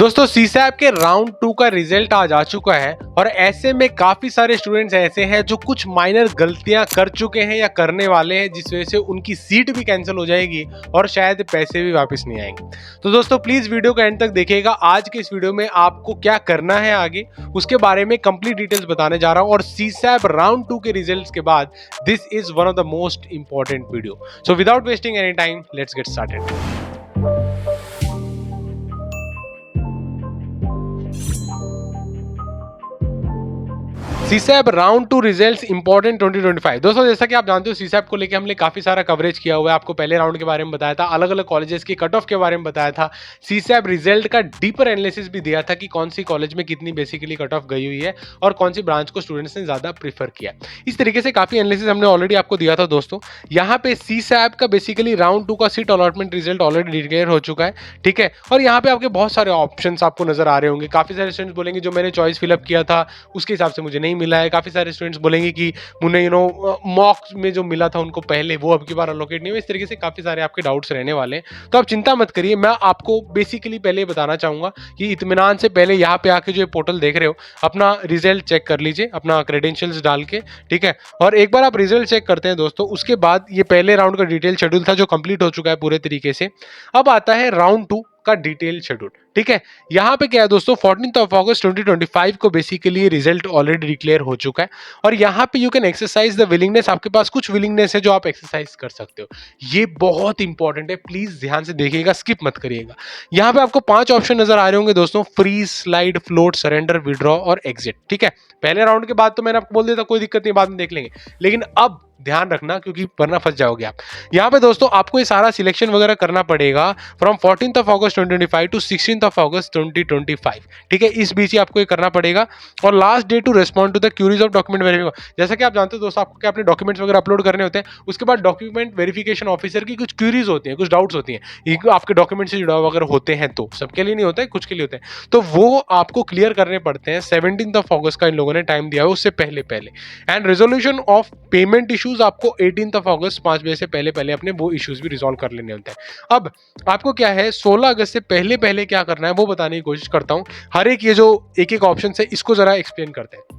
दोस्तों सीसैप के राउंड 2 का रिजल्ट आज आ चुका है और ऐसे में काफी सारे स्टूडेंट्स ऐसे हैं जो कुछ माइनर गलतियां कर चुके हैं या करने वाले हैं, जिस वजह से उनकी सीट भी कैंसिल हो जाएगी और शायद पैसे भी वापस नहीं आएंगे। तो दोस्तों प्लीज वीडियो को एंड तक देखिएगा। आज के इस वीडियो में आपको क्या करना है आगे उसके बारे में कंप्लीट डिटेल्स बताने जा रहा हूं और सीसैप राउंड 2 के रिजल्ट्स के बाद this is one of the most important video. So without wasting any time let's get started. CSAB round 2 results important 2025। दोस्तों जैसा कि आप जानते हो सीसैप को लेके हमने काफी सारा कवरेज किया हुआ है। आपको पहले राउंड के बारे में बताया था, अलग अलग कॉलेजेस की कट ऑफ के बारे में बताया था, सीसैप रिजल्ट का डीपर एनालिसिस भी दिया था कि कौन सी कॉलेज में कितनी बेसिकली कट ऑफ गई हुई है और कौन सी ब्रांच को स्टूडेंट्स ने ज्यादा प्रीफर किया। इस तरीके से काफी एनालिसिस हमने ऑलरेडी आपको दिया था दोस्तों। यहाँ पे सीसैप का बेसिकली राउंड 2 का seat allotment result already declare हो चुका है, ठीक है। और यहाँ पे आपके बहुत सारे ऑप्शन आपको नजर आ रहे होंगे। काफी सारे स्टूडेंट्स बोलेंगे जो मैंने चॉइस फिलअप किया था उसके हिसाब से मुझे नहीं मिला है। काफी सारे स्टूडेंट्स बोलेंगे कि मुझे मॉक्स में जो मिला था उनको पहले वो अब की बार अलोकेट नहीं हुआ। इस तरीके से काफी सारे आपके डाउट्स रहने वाले हैं, तो आप चिंता मत करिए। मैं आपको बेसिकली पहले बताना चाहूंगा कि इत्मीनान से पहले यहाँ पे आके जो पोर्टल देख रहे हो अपना रिजल्ट चेक कर लीजिए अपना क्रेडेंशियल्स डाल के, ठीक है। और एक बार आप रिजल्ट चेक करते हैं दोस्तों, उसके बाद ये पहले राउंड का डिटेल शेड्यूल था जो कंप्लीट हो चुका है पूरे तरीके से। अब आता है राउंड 2 का डिटेल शेड्यूल, ठीक है। यहां पे क्या है दोस्तों, 14 अगस्त 2025 को बेसिकली रिजल्ट ऑलरेडी डिक्लेयर हो चुका है और यहां पे you can exercise the willingness. आपके पास कुछ विलिंगनेस है जो आप एक्सरसाइज कर सकते हो। ये बहुत इंपॉर्टेंट है, प्लीज ध्यान से देखिएगा, स्किप मत करिएगा। यहां पे आपको 5 ऑप्शन नजर आ रहे होंगे दोस्तों, freeze, slide, float, surrender, withdraw और एग्जिट, ठीक है। पहले राउंड के बाद तो मैंने आपको बोल दिया था कोई दिक्कत नहीं, बाद में देख लेंगे, लेकिन अब ध्यान रखना क्योंकि वरना फंस जाओगे आप। यहां पे दोस्तों आपको ये सारा सिलेक्शन वगैरह करना पड़ेगा फ्रॉम 14 अगस्त 2025 टू 16 अगस्त 2025, ठीक है। इस बीच ही आपको ये करना पड़ेगा और last day to respond to the queries of document verification. जैसा कि आप जानते हो दोस्तों, आपको क्या अपने डॉक्यूमेंट्स वगैरह अपलोड करने होते हैं, उसके बाद डॉक्यूमेंट वेरिफिकेशन ऑफिसर की कुछ क्यूरीज होती हैं, कुछ डाउट्स होती हैं, आपके डॉक्यूमेंट से जुड़ा हुआ अगर होते हैं तो। सबके लिए नहीं होता है, कुछ के लिए होते हैं, तो वो आपको क्लियर करने पड़ते हैं। 17 अगस्त का इन लोगों ने टाइम दिया है, उससे पहले and resolution of payment issues आपको 18 अगस्त 5 बजे से पहले अपने वो इश्यूज भी रिजॉल्व कर लेने होते हैं। अब आपको क्या है 16 अगस्त से पहले क्या करना है वो बताने की कोशिश करता हूं। हर एक ये जो एक ऑप्शन है इसको जरा एक्सप्लेन करते हैं।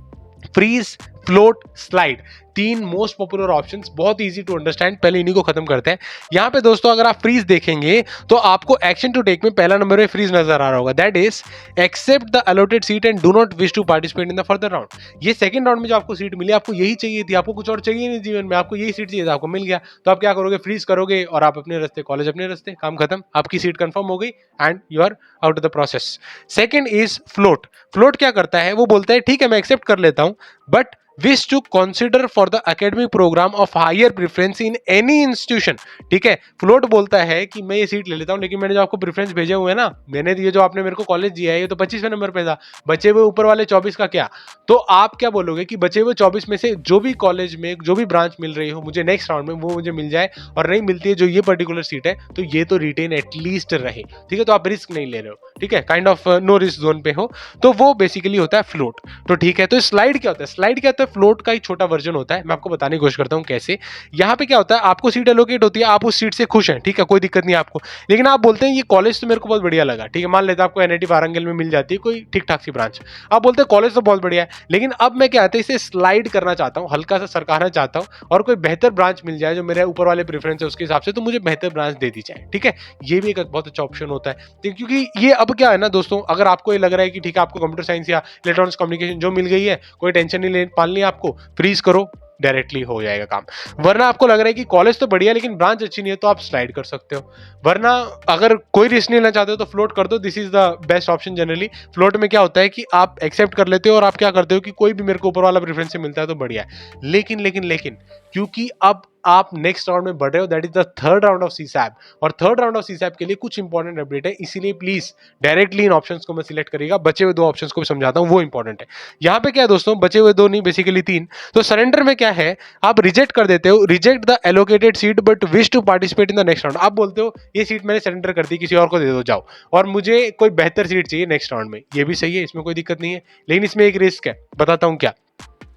Freeze, float, slide, 3 most popular options, बहुत इजी टू अंडरस्टैंड। पहले इन्हीं को खत्म करते हैं। यहां पे दोस्तों अगर आप फ्रीज देखेंगे तो आपको एक्शन टू टेक में पहला नंबर में फ्रीज नजर आ रहा होगा, that is accept the allotted seat and do not wish to participate in the further round. ये सेकंड राउंड में जो आपको सीट मिली, आपको यही चाहिए थी, आपको कुछ और चाहिए नहीं जीवन में, आपको यही सीट चाहिए था, आपको मिल गया, तो आप क्या करोगे, फ्रीज करोगे और आप अपने रास्ते, कॉलेज अपने रास्ते, काम खत्म, आपकी सीट कंफर्म हो गई and you are out of the process. Second is float. Float क्या करता है, वो बोलता है ठीक है मैं एक्सेप्ट कर लेता हूं but wish to consider for the academic program of higher preference in any institution, ठीक है। फ्लोट बोलता है कि मैं ये सीट ले लेता हूं लेकिन मैंने जो आपको प्रेफरेंस भेजे हुए हैं ना, मैंने ये जो आपने मेरे को कॉलेज दिया है ये तो 25वें नंबर पे था, बचे हुए ऊपर वाले 24 का क्या। तो आप क्या बोलोगे कि बचे हुए 24 में से जो भी कॉलेज में जो भी ब्रांच मिल रही हो मुझे नेक्स्ट राउंड में वो मुझे मिल जाए, और नहीं मिलती है जो ये पर्टिकुलर सीट है तो ये तो रिटेन एटलीस्ट रहे, ठीक है। तो आप रिस्क नहीं ले रहे हो, ठीक है, kind of no risk zone पे हो, तो वो बेसिकली होता है फ्लोट। तो ठीक है, तो स्लाइड क्या होता है, स्लाइड क्या होता है, फ्लोट का एक छोटा वर्जन होता है। मैं आपको बताने की कोशिश करता हूं कैसे। यहां पे क्या होता है, आपको सीट एलोकेट होती है, आप उस सीट से खुश हैं, ठीक है, कोई दिक्कत नहीं आपको, लेकिन आप बोलते हैं ये कॉलेज तो मेरे को बहुत बढ़िया लगा, ठीक है। मान लेते हैं आपको एनआईटी वारंगल में मिल जाती है कोई ठीक ठाक सी ब्रांच, आप बोलते हैं कॉलेज तो बहुत बढ़िया है, लेकिन अब मैं क्या आता है इसे स्लाइड करना चाहता हूं, हल्का सा सरकाना चाहता हूं और कोई बेहतर ब्रांच मिल जाए जो मेरे ऊपर वाले प्रेफरेंस है उसके हिसाब से, तो मुझे बेहतर ब्रांच दे दी जाए, ठीक है। ये भी एक बहुत अच्छा ऑप्शन होता है, क्योंकि ये अब क्या है ना दोस्तों, अगर आपको ये लग रहा है कि ठीक है आपको कंप्यूटर साइंस या इलेक्ट्रॉनिक्स कम्युनिकेशन जो मिल गई है, कोई टेंशन नहीं पालनी, आपको फ्रीज करो, डायरेक्टली हो जाएगा काम। वरना आपको लग रहा है कि कॉलेज तो बढ़िया लेकिन ब्रांच अच्छी नहीं है, तो आप स्लाइड कर सकते हो। वरना अगर कोई रिस्क नहीं लेना चाहते हो तो फ्लोट कर दो, this is the best option generally. Float में क्या होता है कि आप एक्सेप्ट कर लेते हो और आप क्या करते हो कि कोई भी मेरे को ऊपर वाला प्रेफरेंस से मिलता है तो बढ़िया है, लेकिन क्योंकि अब आप नेक्स्ट राउंड में बढ़ रहे हो, that is the third round of CSAB, और थर्ड राउंड ऑफ सीसैप के लिए कुछ इंपॉर्टेंट अपडेट है, इसीलिए प्लीज डायरेक्टली इन ऑप्शंस को मैं सिलेक्ट करिएगा। बचे हुए 2 ऑप्शंस को भी समझाता हूं, वो इंपॉर्टेंट है। यहां पे क्या है दोस्तों, बचे हुए 2 नहीं बेसिकली 3। तो सरेंडर में क्या है, आप रिजेक्ट कर देते हो, reject the allocated seat but wish to participate in the next round. आप बोलते हो ये सीट मैंने सरेंडर कर दी, किसी और को दे दो जाओ, और मुझे कोई बेहतर सीट चाहिए नेक्स्ट राउंड में। ये भी सही है, इसमें कोई दिक्कत नहीं है, लेकिन इसमें एक रिस्क है, बताता हूं क्या।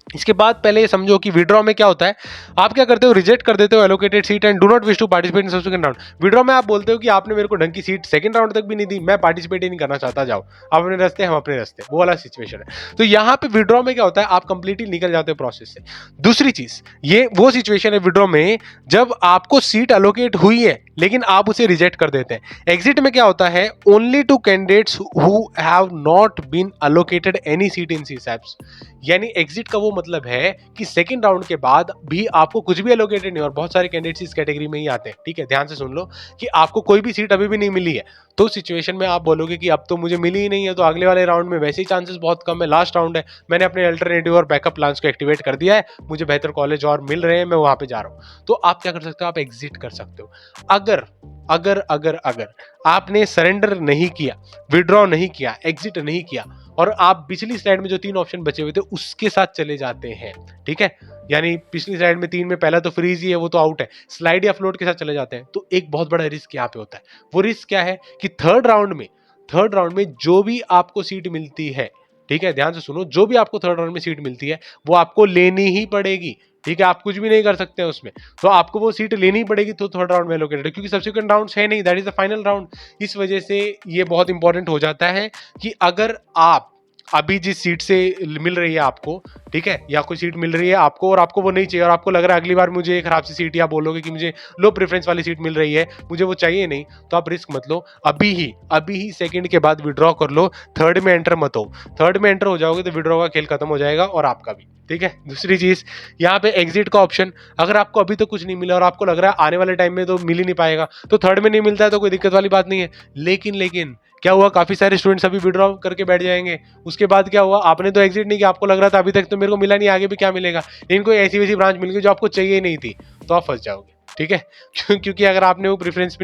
इसके बाद पहले ये समझो कि विड्रॉ में क्या होता है। आप क्या करते हो, रिजेक्ट कर देते हो allocated seat and do not wish to participate in subsequent round. Withdraw में आप बोलते हो कि आपने मेरे को ढंग की सीट सेकंड राउंड तक भी नहीं दी, मैं पार्टिसिपेट ही नहीं करना चाहता, जाओ आप अपने रास्ते, हम अपने रास्ते, वो वाला सिचुएशन है। तो यहाँ पे विड्रॉ में क्या होता है, आप कंप्लीटली निकल जाते हो प्रोसेस से। दूसरी चीज, ये वो सिचुएशन है विड्रॉ में जब आपको सीट एलोकेट हुई है लेकिन आप उसे रिजेक्ट कर देते हैं। एग्जिट में क्या होता है, only to candidates who have not been allocated any seat in CSABs. यानी एग्जिट का वो मतलब है कि सेकंड राउंड के बाद भी आपको कुछ भी एलोकेटेड नहीं, और बहुत सारे कैंडिडेट्स इस कैटेगरी में ही आते हैं, ठीक है, ध्यान से सुन लो कि आपको कोई भी सीट अभी भी नहीं मिली है, तो सिचुएशन में आप बोलोगे कि अब तो मुझे मिली ही नहीं है, तो अगले वाले राउंड में वैसे ही चांसेस बहुत कम है, लास्ट राउंड है, मैंने अपने अल्टरनेटिव और बैकअप प्लान्स को एक्टिवेट कर दिया है, मुझे बेहतर कॉलेज और मिल रहे हैं, मैं वहां पे जा रहा हूं। तो आप क्या कर सकते हो, आप एग्जिट कर सकते हो। अगर अगर अगर अगर आपने सरेंडर नहीं किया, विड्रॉ नहीं किया, एग्जिट नहीं किया, और आप पिछली स्लाइड में जो 3 ऑप्शन बचे हुए थे उसके साथ चले जाते हैं, ठीक है, यानी पिछली स्लाइड में 3 में पहला तो फ्रीज ही है, वो तो आउट है, स्लाइड या फ्लोट के साथ चले जाते हैं, तो एक बहुत बड़ा रिस्क यहाँ पे होता है। वो रिस्क क्या है कि थर्ड राउंड में जो भी आपको सीट मिलती है, ठीक है, ध्यान से सुनो, जो भी आपको थर्ड राउंड में सीट मिलती है वो आपको लेनी ही पड़ेगी, ठीक है, आप कुछ भी नहीं कर सकते हैं उसमें, तो आपको वो सीट लेनी पड़ेगी, तो थर्ड राउंड में एलोकेटेड, क्योंकि सब्सिक्वेंट राउंड्स है नहीं, that is the final round. इस वजह से ये बहुत इंपॉर्टेंट हो जाता है कि अगर आप अभी जिस सीट से मिल रही है आपको, ठीक है, या कोई सीट मिल रही है आपको और आपको वो नहीं चाहिए, और आपको लग रहा है अगली बार मुझे खराब सी सीट, या बोलोगे कि मुझे लो प्रेफरेंस वाली सीट मिल रही है, मुझे वो चाहिए नहीं, तो आप रिस्क मत लो, अभी ही सेकंड के बाद विड्रॉ कर लो, थर्ड में एंटर मत हो। थर्ड में एंटर हो जाओगे तो विड्रॉ का खेल खत्म हो जाएगा और आपका भी, ठीक है। दूसरी चीज, यहाँ पे एग्जिट का ऑप्शन, अगर आपको अभी तो कुछ नहीं मिला और आपको लग रहा है आने वाले टाइम में तो मिल ही नहीं पाएगा, तो थर्ड में नहीं मिलता है तो कोई दिक्कत वाली बात नहीं है। लेकिन क्या हुआ, काफी सारे स्टूडेंट्स अभी विड्रॉ करके बैठ जाएंगे, उसके बाद क्या हुआ, आपने तो एग्जिट नहीं किया, आपको लग रहा था अभी तक तो मेरे को मिला नहीं, आगे भी क्या मिलेगा, इनको ऐसी वैसी ब्रांच मिल गई जो आपको चाहिए नहीं थी, तो आप फंस जाओगे, ठीक है। क्योंकि अगर आपने वो प्रेफरेंस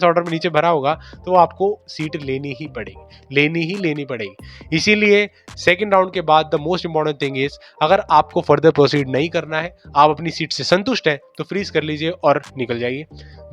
ऑर्डर में नीचे भरा होगा तो आपको सीट लेनी ही पड़ेगी। इसीलिए सेकंड राउंड के बाद the most important thing is, अगर आपको फर्दर प्रोसीड नहीं करना है, आप अपनी सीट से संतुष्ट हैं, तो फ्रीज कर लीजिए और निकल जाइए।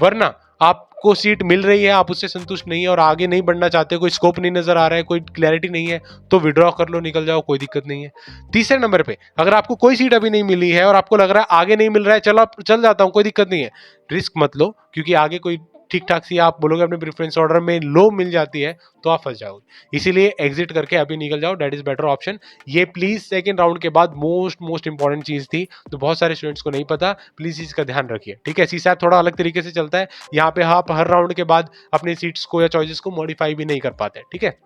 वरना आपको सीट मिल रही है, आप उससे संतुष्ट नहीं है और आगे नहीं बढ़ना चाहते, कोई स्कोप नहीं नजर आ रहा है, कोई क्लैरिटी नहीं है, तो विड्रॉ कर लो, निकल जाओ, कोई दिक्कत नहीं है। तीसरे नंबर पे, अगर आपको कोई सीट अभी नहीं मिली है और आपको लग रहा है आगे नहीं मिल रहा है, चल जाता हूं, कोई दिक्कत नहीं है, रिस्क मत लो, क्योंकि आगे कोई ठीक ठाक सी आप बोलोगे अपने प्रेफरेंस ऑर्डर में लो मिल जाती है तो आप फंस जाओगे। इसीलिए एग्जिट करके अभी निकल जाओ, दैट इज बेटर ऑप्शन। ये प्लीज सेकंड राउंड के बाद मोस्ट इंपॉर्टेंट चीज थी, तो बहुत सारे स्टूडेंट्स को नहीं पता, प्लीज इसका ध्यान रखिए, ठीक है। सीसैप थोड़ा अलग तरीके से चलता है, यहाँ पे आप हर राउंड के बाद अपनी सीट्स को या चॉइसेस को मॉडिफाई भी नहीं कर पाते, ठीक है।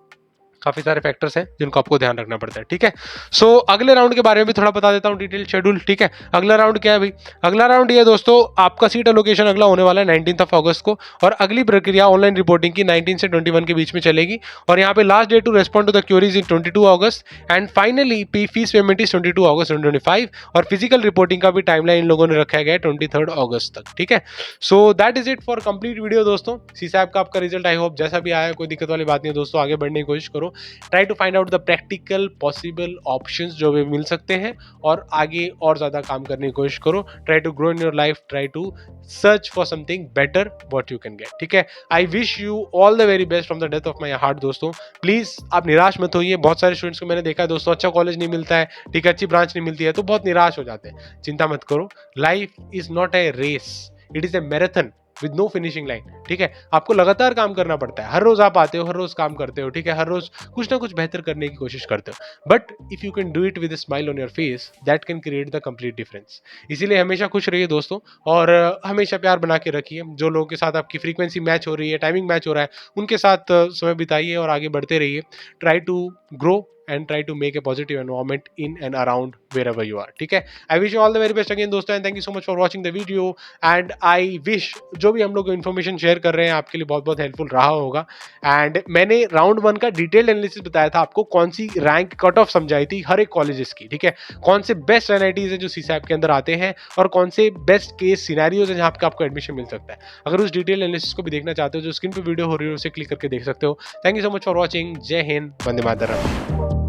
काफी सारे फैक्टर्स हैं जिनको आपको ध्यान रखना पड़ता है, ठीक है। सो अगले राउंड के बारे में भी थोड़ा बता देता हूं, डिटेल शेड्यूल, ठीक है। अगला राउंड क्या है भाई, अगला राउंड ये दोस्तों, आपका सीट एलोकेशन अगला होने वाला है 19 अगस्त को, और अगली प्रक्रिया ऑनलाइन रिपोर्टिंग की 19 से 21 के बीच में चलेगी, और यहाँ पे last date to respond to the queries in 22 August, and finally fees payment is 22 August 2025, और फिजिकल रिपोर्टिंग का भी टाइमलाइन इन लोगों ने रखा गया है 23 अगस्त तक, ठीक है। So that is it for complete video दोस्तों। सीसैप का आपका रिजल्ट आई होप जैसा भी आया, कोई दिक्कत वाली बात नहीं है दोस्तों, आगे बढ़ने की कोशिश करो, try to find out the practical possible options जो भी मिल सकते हैं, और आगे और ज्यादा काम करने की कोशिश करो, try to grow in your life, try to search for something better what you can get, ठीक है। I wish you all the very best from the depth of my heart दोस्तों। प्लीज आप निराश मत होइए, बहुत सारे स्टूडेंट्स को मैंने देखा है दोस्तों, अच्छा कॉलेज नहीं मिलता है, ठीक है, अच्छी ब्रांच नहीं मिलती है, तो बहुत निराश हो जाते हैं। चिंता मत करो, life is not a race, it is a marathon with no finishing line, ठीक है। आपको लगातार काम करना पड़ता है, हर रोज आप आते हो, हर रोज काम करते हो, ठीक है, हर रोज कुछ ना कुछ बेहतर करने की कोशिश करते हो, but if you can do it with a smile on your face, that can create the complete difference. इसीलिए हमेशा खुश रहिए दोस्तों, और हमेशा प्यार बना के रखिए, जो लोगों के साथ आपकी फ्रीक्वेंसी मैच हो रही है, टाइमिंग मैच हो रहा है, उनके साथ समय बिताइए और आगे बढ़ते रहिए। Try to grow and try to make a positive environment in and around wherever you are, ठीक है। I wish you all the very best again दोस्तों, and thank you so much for watching the video, and I wish जो भी हम लोग information share कर रहे हैं आपके लिए बहुत बहुत हेल्पफुल रहा होगा। एंड मैंने राउंड 1 का डिटेल्ड एनालिसिस बताया था आपको, कौन सी रैंक कट ऑफ समझाई थी हर एक कॉलेजेस की, ठीक है, कौन से बेस्ट एनआईटीज है जो सीसैप के अंदर आते हैं, और कौन से बेस्ट केस सिनेरियोज है जहाँ पे आपको एडमिशन मिल सकता है। अगर उस डिटेल एनालिसिस को भी देखना चाहते हो, जो स्क्रीन पे वीडियो हो रही है उसे क्लिक करके देख सकते हो। Thank you so much for watching, जय हिंद, वंदे मातरम।